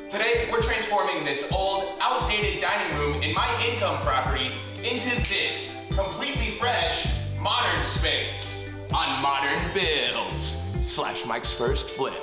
Today, we're transforming this old, outdated dining room in my income property into this completely fresh, modern space on Modern Builds / Mike's First Flip.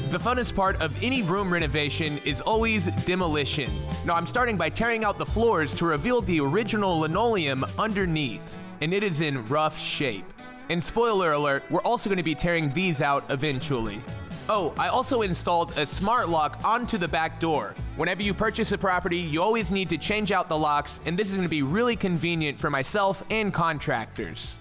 The funnest part of any room renovation is always demolition. Now I'm starting by tearing out the floors to reveal the original linoleum underneath, and it is in rough shape. And spoiler alert, we're also going to be tearing these out eventually. Oh, I also installed a smart lock onto the back door. Whenever you purchase a property, you always need to change out the locks, and this is going to be really convenient for myself and contractors.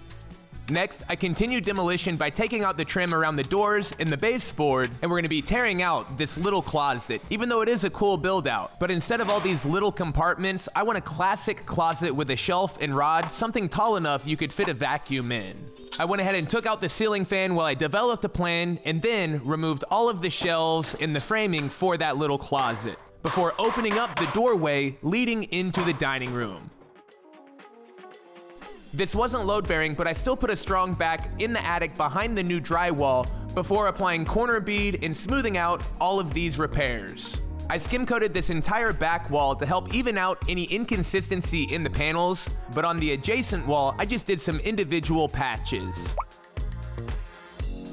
Next, I continue demolition by taking out the trim around the doors and the baseboard, and we're going to be tearing out this little closet, even though it is a cool build out. But instead of all these little compartments, I want a classic closet with a shelf and rod, something tall enough you could fit a vacuum in. I went ahead and took out the ceiling fan while I developed a plan, and then removed all of the shelves and the framing for that little closet, before opening up the doorway leading into the dining room. This wasn't load-bearing, but I still put a strong back in the attic behind the new drywall before applying corner bead and smoothing out all of these repairs. I skim-coated this entire back wall to help even out any inconsistency in the panels, but on the adjacent wall, I just did some individual patches.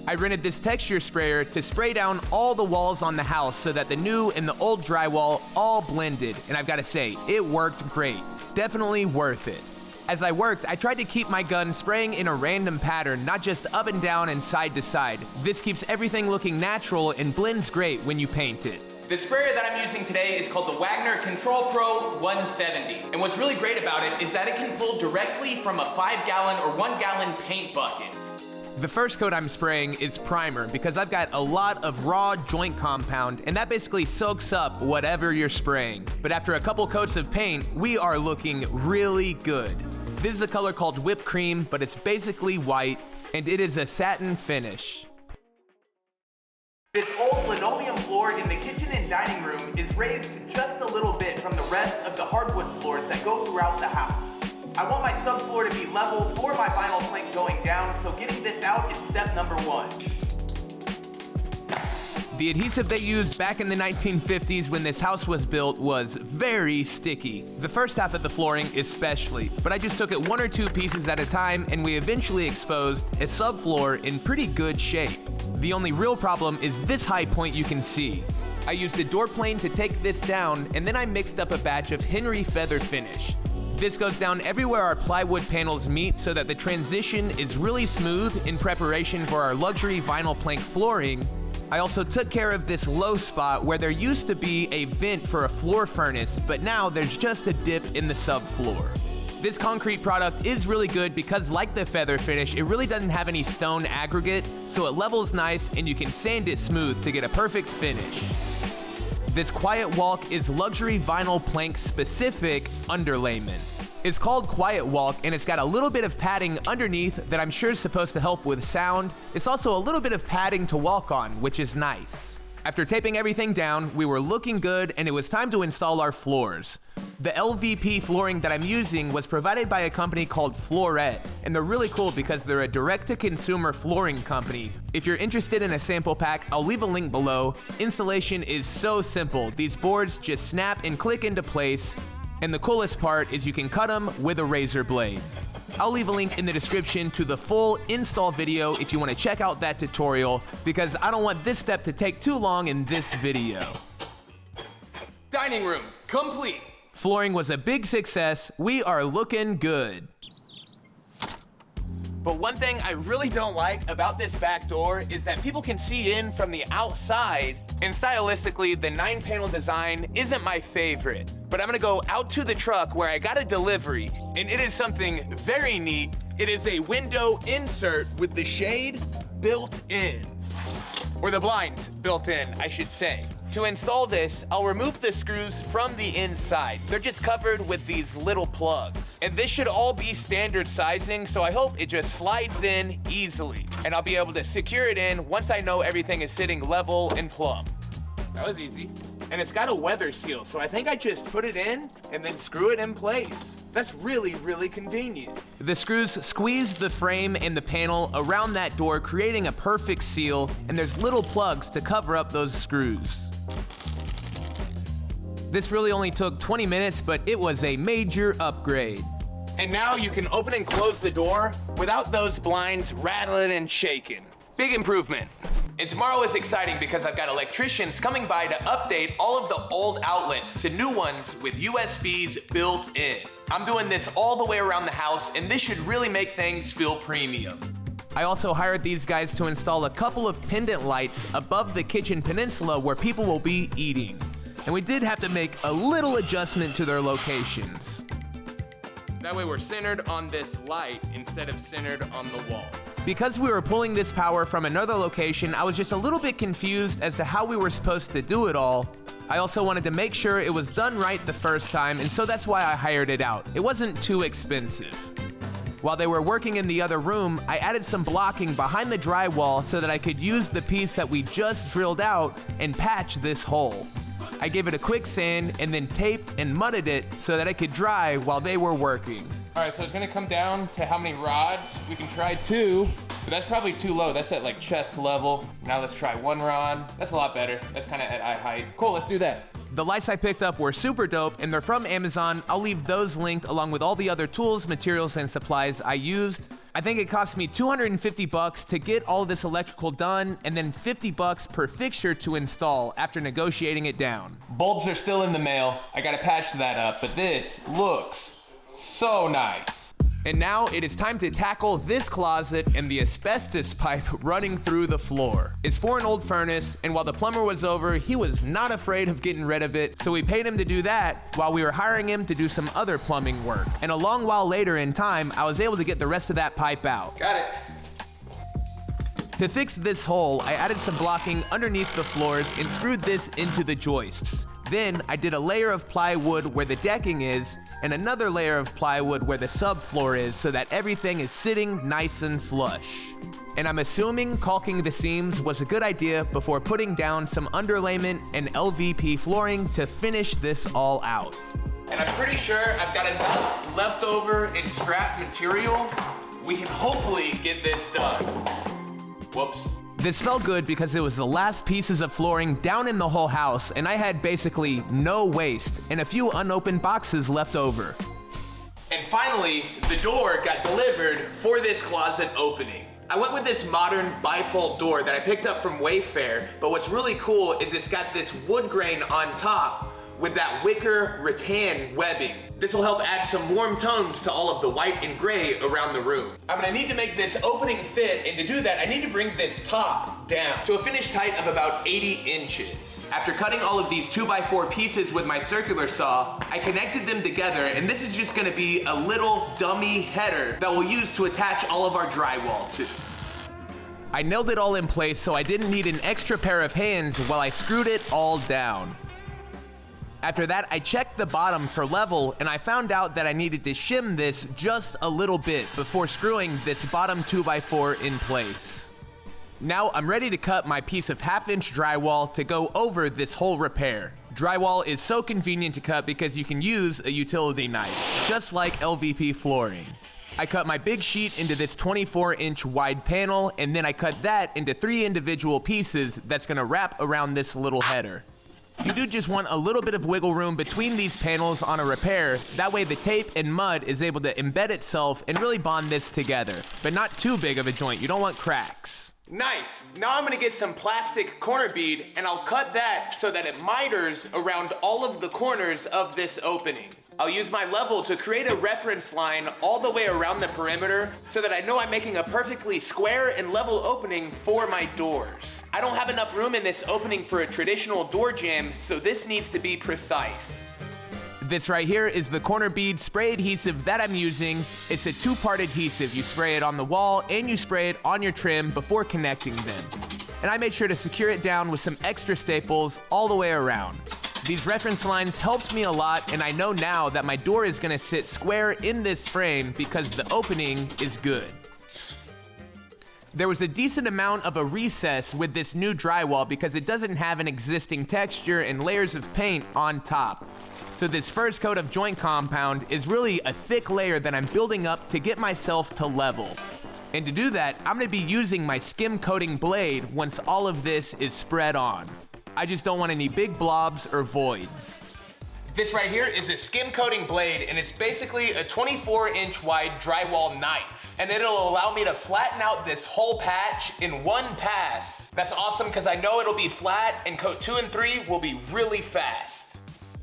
I rented this texture sprayer to spray down all the walls on the house so that the new and the old drywall all blended, and I've got to say, it worked great. Definitely worth it. As I worked, I tried to keep my gun spraying in a random pattern, not just up and down and side to side. This keeps everything looking natural and blends great when you paint it. The sprayer that I'm using today is called the Wagner Control Pro 170. And what's really great about it is that it can pull directly from a 5-gallon or 1-gallon paint bucket. The first coat I'm spraying is primer because I've got a lot of raw joint compound, and that basically soaks up whatever you're spraying. But after a couple coats of paint, we are looking really good. This is a color called whipped cream, but it's basically white, and it is a satin finish. This old linoleum floor in the kitchen and dining room is raised just a little bit from the rest of the hardwood floors that go throughout the house. I want my subfloor to be level for my vinyl plank going down, so getting this out is step number 1. The adhesive they used back in the 1950s when this house was built was very sticky. The first half of the flooring especially, but I just took it 1 or 2 pieces at a time, and we eventually exposed a subfloor in pretty good shape. The only real problem is this high point you can see. I used a door plane to take this down, and then I mixed up a batch of Henry Feather Finish. This goes down everywhere our plywood panels meet so that the transition is really smooth in preparation for our luxury vinyl plank flooring. I also took care of this low spot where there used to be a vent for a floor furnace, but now there's just a dip in the subfloor. This concrete product is really good because, like the feather finish, it really doesn't have any stone aggregate, so it levels nice and you can sand it smooth to get a perfect finish. This Quiet Walk is luxury vinyl plank specific underlayment. It's called Quiet Walk, and it's got a little bit of padding underneath that I'm sure is supposed to help with sound. It's also a little bit of padding to walk on, which is nice. After taping everything down, we were looking good, and it was time to install our floors. The LVP flooring that I'm using was provided by a company called Floret, and they're really cool because they're a direct-to-consumer flooring company. If you're interested in a sample pack, I'll leave a link below. Installation is so simple. These boards just snap and click into place, and the coolest part is you can cut them with a razor blade. I'll leave a link in the description to the full install video if you want to check out that tutorial, because I don't want this step to take too long in this video. Dining room, complete. Flooring was a big success. We are looking good. But one thing I really don't like about this back door is that people can see in from the outside, and stylistically, the 9-panel design isn't my favorite. But I'm gonna go out to the truck where I got a delivery, and it is something very neat. It is a window insert with the shade built in. Or the blinds built in, I should say. To install this, I'll remove the screws from the inside. They're just covered with these little plugs. And this should all be standard sizing, so I hope it just slides in easily. And I'll be able to secure it in once I know everything is sitting level and plumb. That was easy. And it's got a weather seal, so I think I just put it in and then screw it in place. That's really, really convenient. The screws squeeze the frame and the panel around that door, creating a perfect seal, and there's little plugs to cover up those screws. This really only took 20 minutes, but it was a major upgrade. And now you can open and close the door without those blinds rattling and shaking. Big improvement. And tomorrow is exciting because I've got electricians coming by to update all of the old outlets to new ones with USBs built in. I'm doing this all the way around the house, and this should really make things feel premium. I also hired these guys to install a couple of pendant lights above the kitchen peninsula where people will be eating. And we did have to make a little adjustment to their locations. That way we're centered on this light instead of centered on the wall. Because we were pulling this power from another location, I was just a little bit confused as to how we were supposed to do it all. I also wanted to make sure it was done right the first time, and so that's why I hired it out. It wasn't too expensive. While they were working in the other room, I added some blocking behind the drywall so that I could use the piece that we just drilled out and patch this hole. I gave it a quick sand and then taped and mudded it so that it could dry while they were working. All right, so it's gonna come down to how many rods. We can try 2, but that's probably too low. That's at like chest level. Now let's try 1 rod. That's a lot better. That's kind of at eye height. Cool, let's do that. The lights I picked up were super dope, and they're from Amazon. I'll leave those linked along with all the other tools, materials, and supplies I used. I think it cost me $250 to get all of this electrical done, and then $50 per fixture to install after negotiating it down. Bulbs are still in the mail. I gotta patch that up, but this looks so nice. And now it is time to tackle this closet and the asbestos pipe running through the floor. It's for an old furnace, and while the plumber was over, he was not afraid of getting rid of it, so we paid him to do that while we were hiring him to do some other plumbing work. And a long while later in time, I was able to get the rest of that pipe out. Got it. To fix this hole, I added some blocking underneath the floors and screwed this into the joists. Then I did a layer of plywood where the decking is and another layer of plywood where the subfloor is so that everything is sitting nice and flush. And I'm assuming caulking the seams was a good idea before putting down some underlayment and LVP flooring to finish this all out. And I'm pretty sure I've got enough leftover and scrap material. We can hopefully get this done. Whoops. This felt good because it was the last pieces of flooring down in the whole house, and I had basically no waste and a few unopened boxes left over. And finally, the door got delivered for this closet opening. I went with this modern bifold door that I picked up from Wayfair, but what's really cool is it's got this wood grain on top with that wicker rattan webbing. This will help add some warm tones to all of the white and gray around the room. I'm gonna need to make this opening fit, and to do that, I need to bring this top down to a finished height of about 80 inches. After cutting all of these 2x4 pieces with my circular saw, I connected them together, and this is just gonna be a little dummy header that we'll use to attach all of our drywall to. I nailed it all in place so I didn't need an extra pair of hands while I screwed it all down. After that, I checked the bottom for level, and I found out that I needed to shim this just a little bit before screwing this bottom 2x4 in place. Now I'm ready to cut my piece of 1/2-inch drywall to go over this whole repair. Drywall is so convenient to cut because you can use a utility knife, just like LVP flooring. I cut my big sheet into this 24-inch wide panel, and then I cut that into 3 individual pieces that's gonna wrap around this little header. You do just want a little bit of wiggle room between these panels on a repair. That way the tape and mud is able to embed itself and really bond this together. But not too big of a joint. You don't want cracks. Nice. Now I'm gonna get some plastic corner bead, and I'll cut that so that it miters around all of the corners of this opening. I'll use my level to create a reference line all the way around the perimeter so that I know I'm making a perfectly square and level opening for my doors. I don't have enough room in this opening for a traditional door jamb, so this needs to be precise. This right here is the corner bead spray adhesive that I'm using. It's a 2-part adhesive. You spray it on the wall and you spray it on your trim before connecting them. And I made sure to secure it down with some extra staples all the way around. These reference lines helped me a lot, and I know now that my door is gonna sit square in this frame because the opening is good. There was a decent amount of a recess with this new drywall because it doesn't have an existing texture and layers of paint on top. So this first coat of joint compound is really a thick layer that I'm building up to get myself to level. And to do that, I'm gonna be using my skim coating blade once all of this is spread on. I just don't want any big blobs or voids. This right here is a skim coating blade, and it's basically a 24-inch wide drywall knife. And it'll allow me to flatten out this whole patch in one pass. That's awesome because I know it'll be flat, and coat 2 and 3 will be really fast.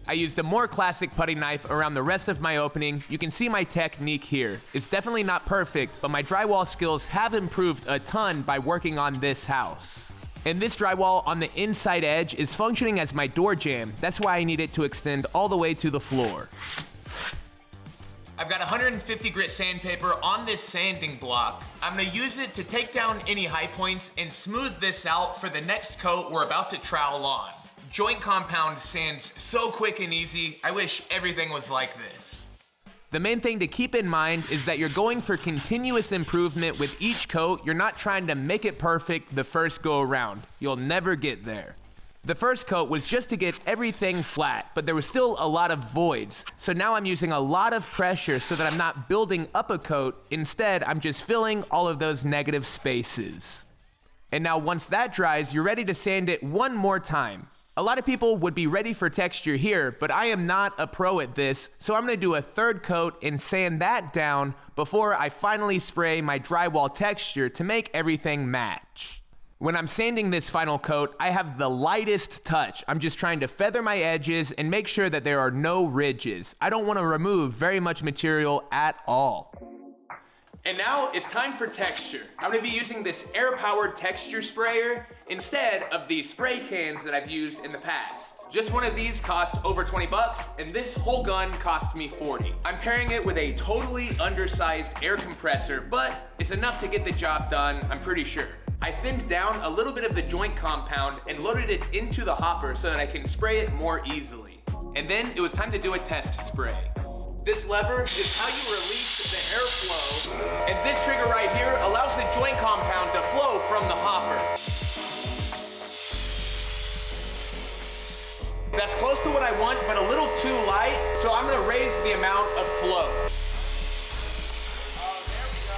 I used a more classic putty knife around the rest of my opening. You can see my technique here. It's definitely not perfect, but my drywall skills have improved a ton by working on this house. And this drywall on the inside edge is functioning as my door jamb. That's why I need it to extend all the way to the floor. I've got 150 grit sandpaper on this sanding block. I'm gonna use it to take down any high points and smooth this out for the next coat we're about to trowel on. Joint compound sands so quick and easy. I wish everything was like this. The main thing to keep in mind is that you're going for continuous improvement with each coat. You're not trying to make it perfect the first go around. You'll never get there. The first coat was just to get everything flat, but there was still a lot of voids. So now I'm using a lot of pressure so that I'm not building up a coat. Instead, I'm just filling all of those negative spaces. And now once that dries, you're ready to sand it one more time. A lot of people would be ready for texture here, but I am not a pro at this, so I'm gonna do a third coat and sand that down before I finally spray my drywall texture to make everything match. When I'm sanding this final coat, I have the lightest touch. I'm just trying to feather my edges and make sure that there are no ridges. I don't wanna remove very much material at all. And now it's time for texture. I'm gonna be using this air-powered texture sprayer instead of the spray cans that I've used in the past. Just one of these cost over 20 bucks, and this whole gun cost me 40. I'm pairing it with a totally undersized air compressor, but it's enough to get the job done, I'm pretty sure. I thinned down a little bit of the joint compound and loaded it into the hopper so that I can spray it more easily. And then it was time to do a test spray. This lever is how you release the airflow, and this trigger right here allows the joint compound to flow from the hopper. That's close to what I want, but a little too light, so I'm gonna raise the amount of flow. Oh, there we go.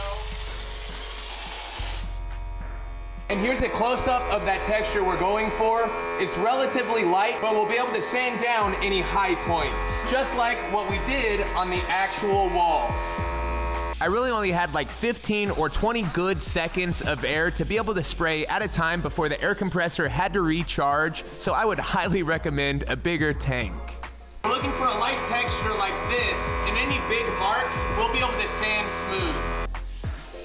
And here's a close-up of that texture we're going for. It's relatively light, but we'll be able to sand down any high points, just like what we did on the actual walls. I really only had like 15 or 20 good seconds of air to be able to spray at a time before the air compressor had to recharge, so I would highly recommend a bigger tank. We're looking for a light texture like this, and any big marks, we'll be able to sand smooth.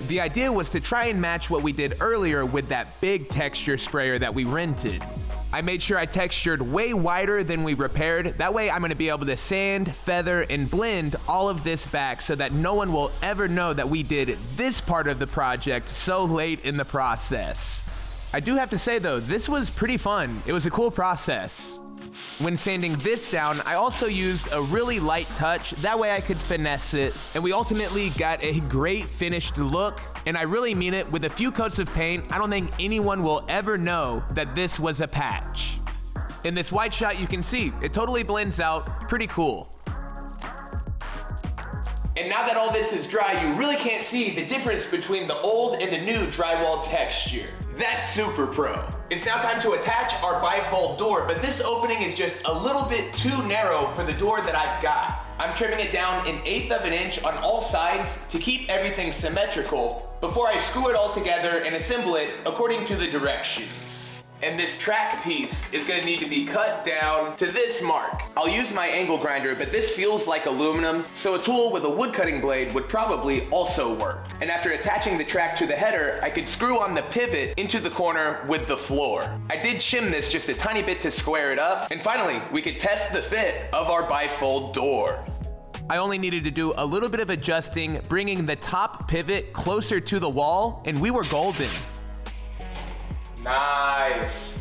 The idea was to try and match what we did earlier with that big texture sprayer that we rented. I made sure I textured way wider than we repaired. That way I'm gonna be able to sand, feather, and blend all of this back so that no one will ever know that we did this part of the project so late in the process. I do have to say though, this was pretty fun. It was a cool process. When sanding this down, I also used a really light touch, that way I could finesse it, and we ultimately got a great finished look, and I really mean it, with a few coats of paint, I don't think anyone will ever know that this was a patch. In this wide shot you can see, it totally blends out, pretty cool. And now that all this is dry, you really can't see the difference between the old and the new drywall texture. That's super pro. It's now time to attach our bifold door, but this opening is just a little bit too narrow for the door that I've got. I'm trimming it down 1/8 of an inch on all sides to keep everything symmetrical before I screw it all together and assemble it according to the directions. And this track piece is gonna need to be cut down to this mark. I'll use my angle grinder, but this feels like aluminum, so a tool with a wood cutting blade would probably also work. And after attaching the track to the header, I could screw on the pivot into the corner with the floor. I did shim this just a tiny bit to square it up, and finally, we could test the fit of our bifold door. I only needed to do a little bit of adjusting, bringing the top pivot closer to the wall, and we were golden. Nice.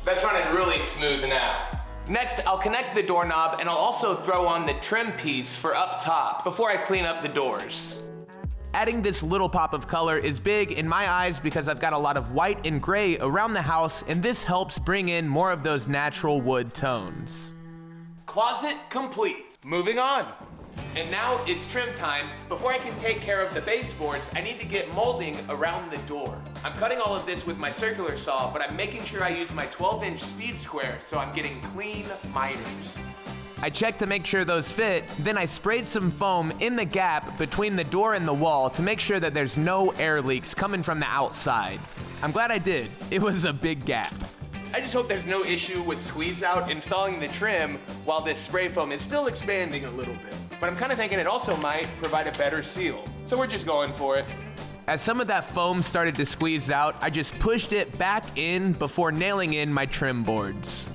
That's running really smooth now. Next, I'll connect the doorknob, and I'll also throw on the trim piece for up top before I clean up the doors. Adding this little pop of color is big in my eyes because I've got a lot of white and gray around the house, and this helps bring in more of those natural wood tones. Closet complete. Moving on. And now it's trim time. Before I can take care of the baseboards, I need to get molding around the door. I'm cutting all of this with my circular saw, but I'm making sure I use my 12-inch speed square so I'm getting clean miters. I checked to make sure those fit, then I sprayed some foam in the gap between the door and the wall to make sure that there's no air leaks coming from the outside. I'm glad I did. It was a big gap. I just hope there's no issue with squeeze out installing the trim while this spray foam is still expanding a little bit. But I'm kind of thinking it also might provide a better seal. So we're just going for it. As some of that foam started to squeeze out, I just pushed it back in before nailing in my trim boards.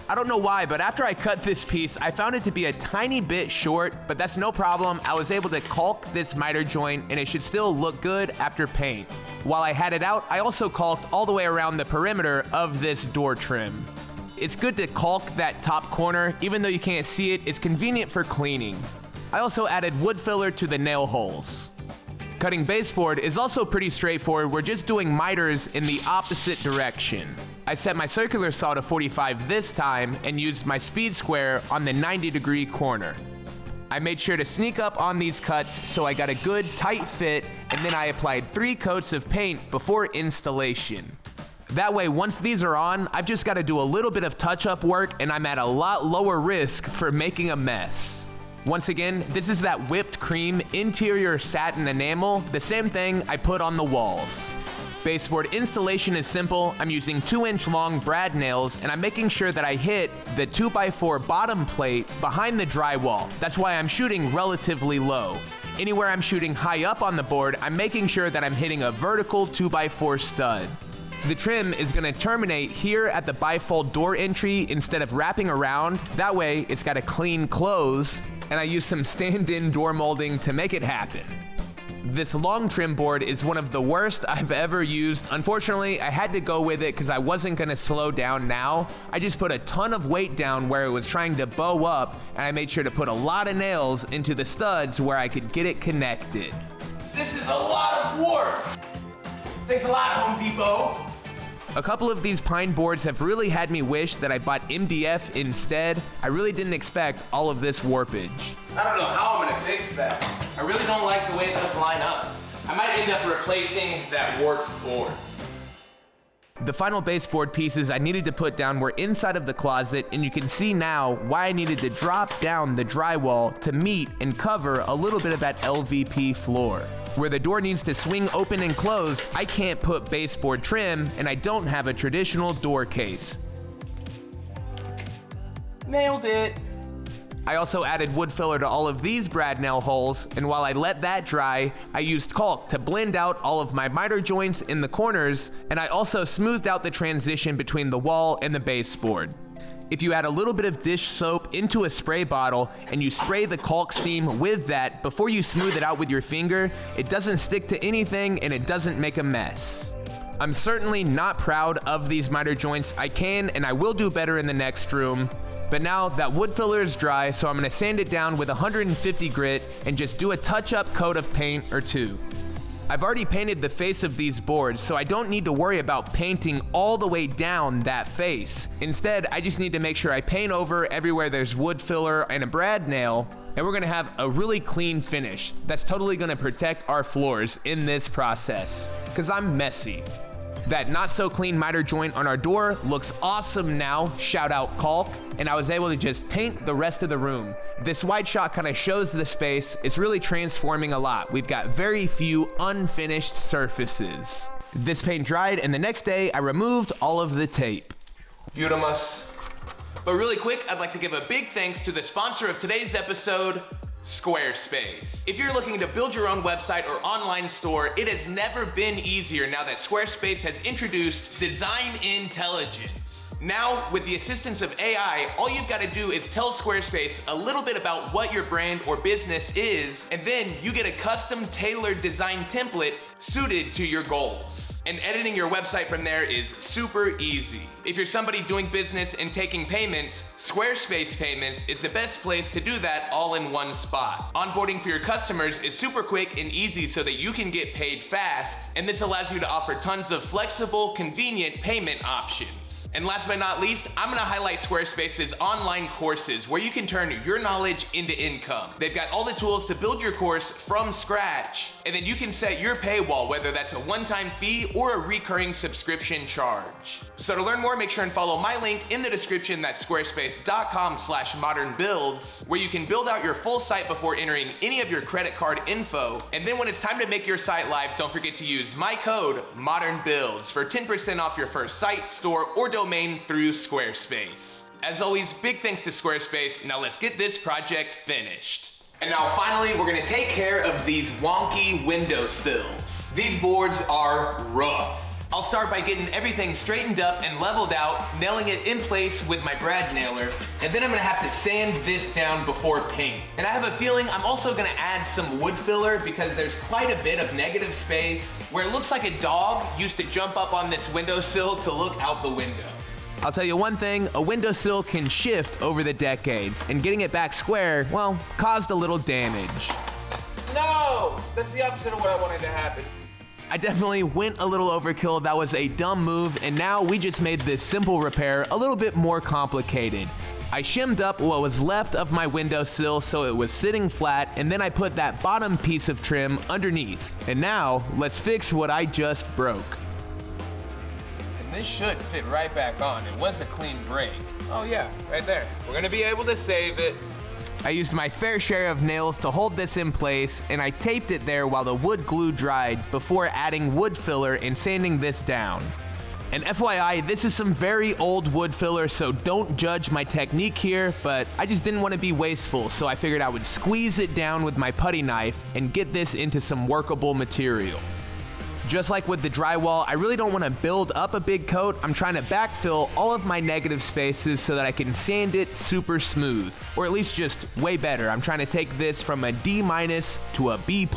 I don't know why, but after I cut this piece, I found it to be a tiny bit short, but that's no problem. I was able to caulk this miter joint and it should still look good after paint. While I had it out, I also caulked all the way around the perimeter of this door trim. It's good to caulk that top corner, even though you can't see it, it's convenient for cleaning. I also added wood filler to the nail holes. Cutting baseboard is also pretty straightforward. We're just doing miters in the opposite direction. I set my circular saw to 45 this time and used my speed square on the 90-degree corner. I made sure to sneak up on these cuts so I got a good tight fit, and then I applied 3 coats of paint before installation. That way, once these are on, I've just got to do a little bit of touch-up work and I'm at a lot lower risk for making a mess. Once again, this is that whipped cream interior satin enamel, the same thing I put on the walls. Baseboard installation is simple. I'm using 2-inch long brad nails and I'm making sure that I hit the 2x4 bottom plate behind the drywall. That's why I'm shooting relatively low. Anywhere I'm shooting high up on the board, I'm making sure that I'm hitting a vertical 2x4 stud. The trim is going to terminate here at the bifold door entry instead of wrapping around. That way it's got a clean close, and I use some stand-in door molding to make it happen. This long trim board is one of the worst I've ever used. Unfortunately, I had to go with it because I wasn't gonna slow down now. I just put a ton of weight down where it was trying to bow up, and I made sure to put a lot of nails into the studs where I could get it connected. This is a lot of work. Thanks a lot, Home Depot. A couple of these pine boards have really had me wish that I bought MDF instead. I really didn't expect all of this warpage. I don't know how I'm gonna fix that. I really don't like the way those line up. I might end up replacing that warped board. The final baseboard pieces I needed to put down were inside of the closet, and you can see now why I needed to drop down the drywall to meet and cover a little bit of that LVP floor. Where the door needs to swing open and closed, I can't put baseboard trim, and I don't have a traditional door case. Nailed it. I also added wood filler to all of these brad nail holes, and while I let that dry, I used caulk to blend out all of my miter joints in the corners, and I also smoothed out the transition between the wall and the baseboard. If you add a little bit of dish soap into a spray bottle and you spray the caulk seam with that before you smooth it out with your finger, it doesn't stick to anything and it doesn't make a mess. I'm certainly not proud of these miter joints. I can and I will do better in the next room. But now that wood filler is dry, so I'm gonna sand it down with 150 grit and just do a touch-up coat of paint or two. I've already painted the face of these boards, so I don't need to worry about painting all the way down that face. Instead, I just need to make sure I paint over everywhere there's wood filler and a brad nail, and we're gonna have a really clean finish that's totally gonna protect our floors in this process, because I'm messy. That not so clean miter joint on our door looks awesome now, shout out caulk, and I was able to just paint the rest of the room. This wide shot kind of shows the space. It's really transforming a lot. We've got very few unfinished surfaces. This paint dried, and the next day I removed all of the tape. Beautimus. But really quick, I'd like to give a big thanks to the sponsor of today's episode, Squarespace. If you're looking to build your own website or online store, it has never been easier now that Squarespace has introduced Design Intelligence. Now, with the assistance of AI, all you've got to do is tell Squarespace a little bit about what your brand or business is, and then you get a custom tailored design template suited to your goals. And editing your website from there is super easy. If you're somebody doing business and taking payments, Squarespace Payments is the best place to do that all in one spot. Onboarding for your customers is super quick and easy so that you can get paid fast, and this allows you to offer tons of flexible, convenient payment options. And last but not least, I'm gonna highlight Squarespace's online courses where you can turn your knowledge into income. They've got all the tools to build your course from scratch, and then you can set your paywall, whether that's a one-time fee or a recurring subscription charge. So to learn more, make sure and follow my link in the description. That's squarespace.com/modernbuilds, where you can build out your full site before entering any of your credit card info. And then when it's time to make your site live, don't forget to use my code ModernBuilds for 10% off your first site, store, or domain through Squarespace. As always, big thanks to Squarespace. Now let's get this project finished. And now finally, we're gonna take care of these wonky windowsills. These boards are rough. I'll start by getting everything straightened up and leveled out, nailing it in place with my brad nailer, and then I'm gonna have to sand this down before paint. And I have a feeling I'm also gonna add some wood filler because there's quite a bit of negative space where it looks like a dog used to jump up on this windowsill to look out the window. I'll tell you one thing, a windowsill can shift over the decades, and getting it back square, well, caused a little damage. No, that's the opposite of what I wanted to happen. I definitely went a little overkill. That was a dumb move, and now we just made this simple repair a little bit more complicated. I shimmed up what was left of my windowsill so it was sitting flat, and then I put that bottom piece of trim underneath. And now, let's fix what I just broke. And this should fit right back on. It was a clean break. Oh yeah, right there. We're gonna be able to save it. I used my fair share of nails to hold this in place, and I taped it there while the wood glue dried before adding wood filler and sanding this down. And FYI, this is some very old wood filler, so don't judge my technique here, but I just didn't want to be wasteful, so I figured I would squeeze it down with my putty knife and get this into some workable material. Just like with the drywall, I really don't want to build up a big coat. I'm trying to backfill all of my negative spaces so that I can sand it super smooth, or at least just way better. I'm trying to take this from a D- to a B+.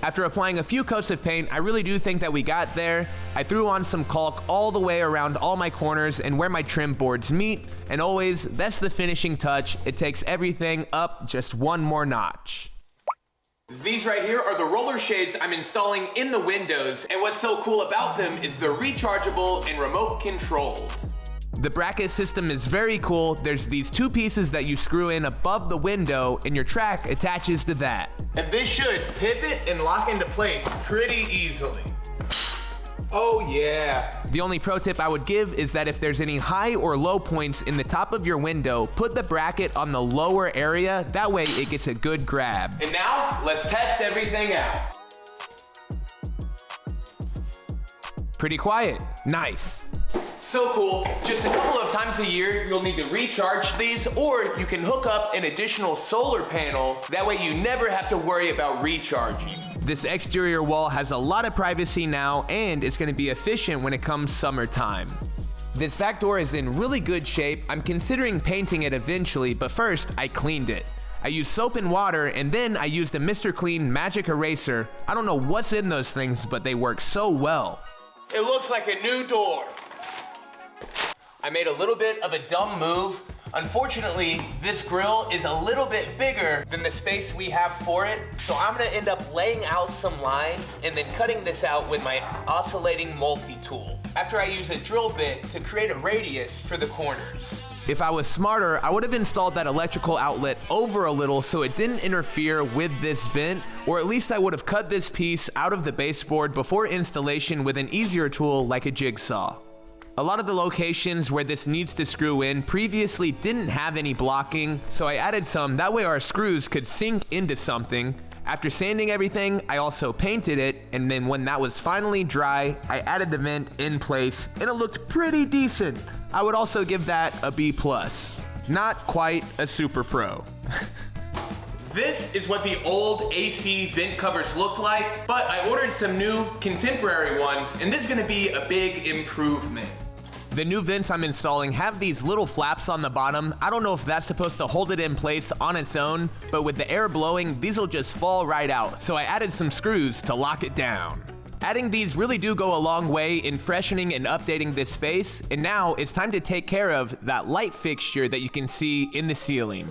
After applying a few coats of paint, I really do think that we got there. I threw on some caulk all the way around all my corners and where my trim boards meet, and always, that's the finishing touch. It takes everything up just one more notch. These right here are the roller shades I'm installing in the windows, and what's so cool about them is they're rechargeable and remote controlled. The bracket system is very cool. There's these two pieces that you screw in above the window, and your track attaches to that. And this should pivot and lock into place pretty easily. Oh yeah. The only pro tip I would give is that if there's any high or low points in the top of your window, put the bracket on the lower area. That way it gets a good grab. And now, let's test everything out. Pretty quiet. Nice. So cool. Just a couple of times a year, you'll need to recharge these, or you can hook up an additional solar panel. That way you never have to worry about recharging. This exterior wall has a lot of privacy now, and it's gonna be efficient when it comes summertime. This back door is in really good shape. I'm considering painting it eventually, but first I cleaned it. I used soap and water, and then I used a Mr. Clean magic eraser. I don't know what's in those things, but they work so well. It looks like a new door. I made a little bit of a dumb move. Unfortunately, this grill is a little bit bigger than the space we have for it, so I'm gonna end up laying out some lines and then cutting this out with my oscillating multi-tool after I use a drill bit to create a radius for the corners. If I was smarter, I would have installed that electrical outlet over a little so it didn't interfere with this vent, or at least I would have cut this piece out of the baseboard before installation with an easier tool like a jigsaw. A lot of the locations where this needs to screw in previously didn't have any blocking, so I added some, that way our screws could sink into something. After sanding everything, I also painted it, and then when that was finally dry, I added the vent in place, and it looked pretty decent. I would also give that a B+. Not quite a super pro. This is what the old AC vent covers looked like, but I ordered some new contemporary ones, and this is gonna be a big improvement. The new vents I'm installing have these little flaps on the bottom. I don't know if that's supposed to hold it in place on its own, but with the air blowing, these will just fall right out. So I added some screws to lock it down. Adding these really do go a long way in freshening and updating this space, and now it's time to take care of that light fixture that you can see in the ceiling.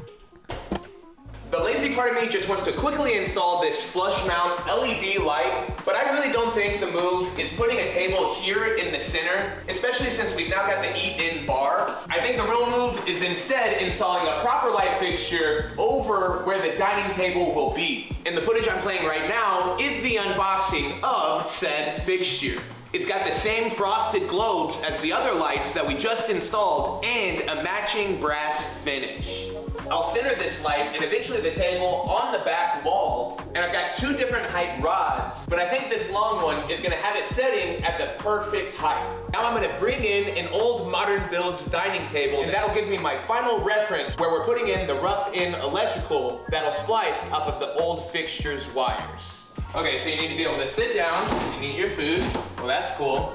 The lazy part of me just wants to quickly install this flush mount LED light, but I really don't think the move is putting a table here in the center, especially since we've now got the eat-in bar. I think the real move is instead installing a proper light fixture over where the dining table will be. And the footage I'm playing right now is the unboxing of said fixture. It's got the same frosted globes as the other lights that we just installed and a matching brass finish. I'll center this light and eventually the table on the back wall, and I've got 2 different height rods, but I think this long one is gonna have it setting at the perfect height. Now I'm gonna bring in an old modern builds dining table, and that'll give me my final reference where we're putting in the rough-in electrical that'll splice off of the old fixture's wires. Okay, so you need to be able to sit down, you need your food, well that's cool,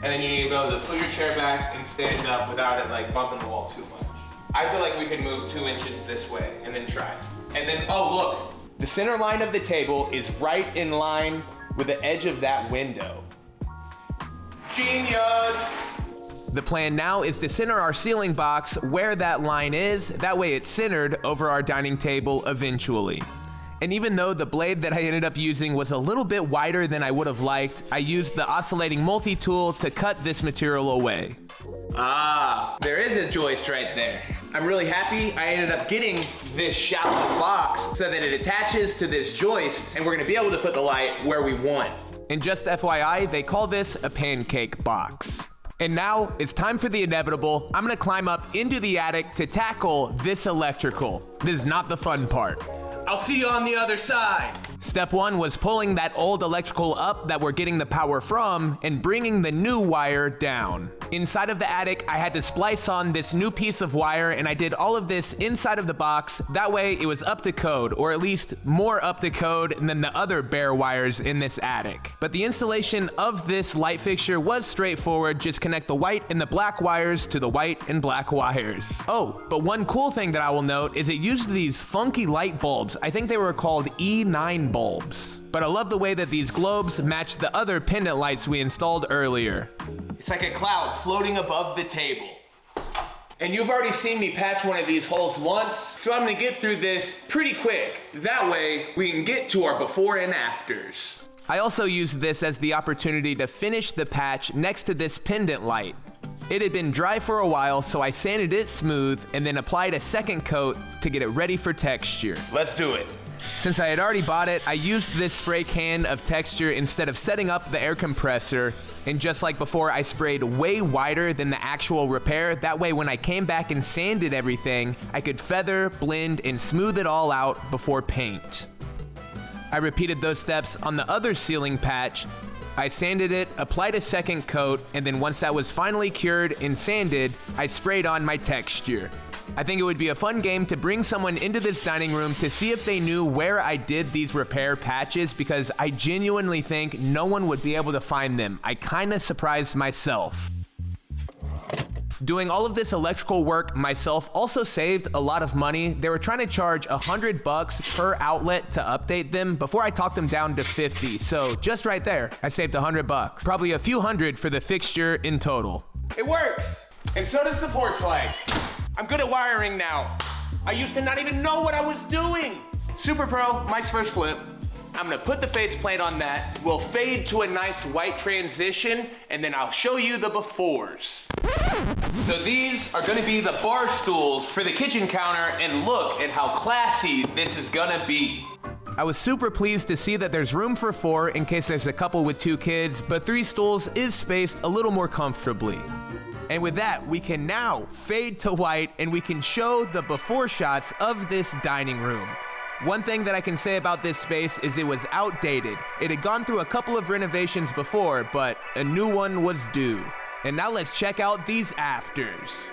and then you need to be able to put your chair back and stand up without it like bumping the wall too much. I feel like we could move 2 inches this way and then try. And then, oh look, the center line of the table is right in line with the edge of that window. Genius! The plan now is to center our ceiling box where that line is, that way it's centered over our dining table eventually. And even though the blade that I ended up using was a little bit wider than I would have liked, I used the oscillating multi-tool to cut this material away. Ah, there is a joist right there. I'm really happy I ended up getting this shallow box so that it attaches to this joist and we're gonna be able to put the light where we want. And just FYI, they call this a pancake box. And now it's time for the inevitable. I'm gonna climb up into the attic to tackle this electrical. This is not the fun part. I'll see you on the other side. Step 1 was pulling that old electrical up that we're getting the power from and bringing the new wire down. Inside of the attic, I had to splice on this new piece of wire, and I did all of this inside of the box. That way it was up to code, or at least more up to code than the other bare wires in this attic. But the installation of this light fixture was straightforward. Just connect the white and the black wires to the white and black wires. Oh, but one cool thing that I will note is it used these funky light bulbs. I think they were called E9 bulbs. But I love the way that these globes match the other pendant lights we installed earlier. It's like a cloud floating above the table. And you've already seen me patch one of these holes once, so I'm gonna get through this pretty quick. That way, we can get to our before and afters. I also used this as the opportunity to finish the patch next to this pendant light. It had been dry for a while, so I sanded it smooth and then applied a second coat to get it ready for texture. Let's do it. Since I had already bought it, I used this spray can of texture instead of setting up the air compressor. And just like before, I sprayed way wider than the actual repair. That way, when I came back and sanded everything, I could feather, blend, and smooth it all out before paint. I repeated those steps on the other ceiling patch. I sanded it, applied a second coat, and then once that was finally cured and sanded, I sprayed on my texture. I think it would be a fun game to bring someone into this dining room to see if they knew where I did these repair patches, because I genuinely think no one would be able to find them. I kinda surprised myself. Doing all of this electrical work myself also saved a lot of money. They were trying to charge $100 per outlet to update them before I talked them down to 50. So just right there, I saved $100. Probably a few hundred for the fixture in total. It works, and so does the porch light. I'm good at wiring now. I used to not even know what I was doing. Super Pro, Mike's first flip. I'm gonna put the faceplate on that. We'll fade to a nice white transition, and then I'll show you the befores. So these are gonna be the bar stools for the kitchen counter, and look at how classy this is gonna be. I was super pleased to see that there's room for 4 in case there's a couple with 2 kids, but 3 stools is spaced a little more comfortably. And with that, we can now fade to white and we can show the before shots of this dining room. One thing that I can say about this space is it was outdated. It had gone through a couple of renovations before, but a new one was due. And now let's check out these afters.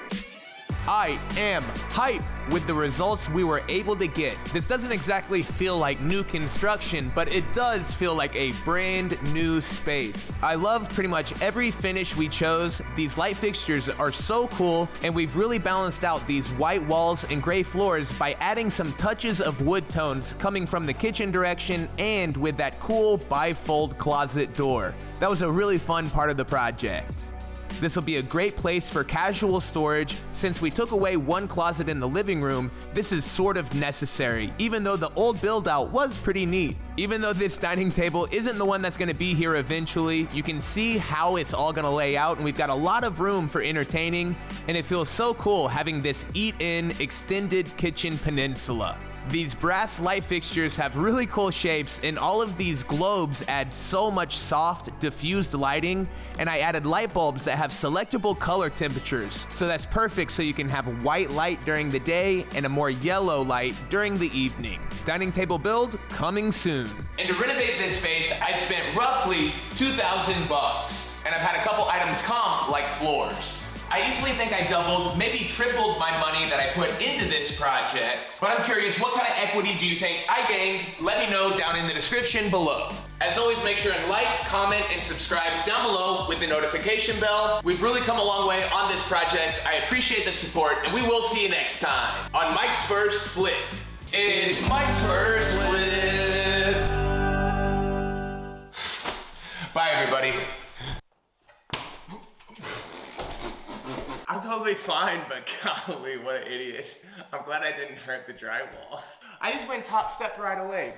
I am hype with the results we were able to get. This doesn't exactly feel like new construction, but it does feel like a brand new space. I love pretty much every finish we chose. These light fixtures are so cool, and we've really balanced out these white walls and gray floors by adding some touches of wood tones coming from the kitchen direction and with that cool bifold closet door. That was a really fun part of the project. This will be a great place for casual storage. Since we took away one closet in the living room, this is sort of necessary, even though the old build out was pretty neat. Even though this dining table isn't the one that's gonna be here eventually, you can see how it's all gonna lay out, and we've got a lot of room for entertaining, and it feels so cool having this eat-in extended kitchen peninsula. These brass light fixtures have really cool shapes, and all of these globes add so much soft, diffused lighting, and I added light bulbs that have selectable color temperatures, so that's perfect so you can have white light during the day and a more yellow light during the evening. Dining table build coming soon. And to renovate this space, I spent roughly $2,000, and I've had a couple items comped, like floors. I easily think I doubled, maybe tripled my money that I put into this project. But I'm curious, what kind of equity do you think I gained? Let me know down in the description below. As always, make sure and like, comment, and subscribe down below with the notification bell. We've really come a long way on this project. I appreciate the support, and we will see you next time on Mike's First Flip. It's Mike's First Flip. Bye, everybody. I'm totally fine, but golly, what an idiot. I'm glad I didn't hurt the drywall. I just went top step right away.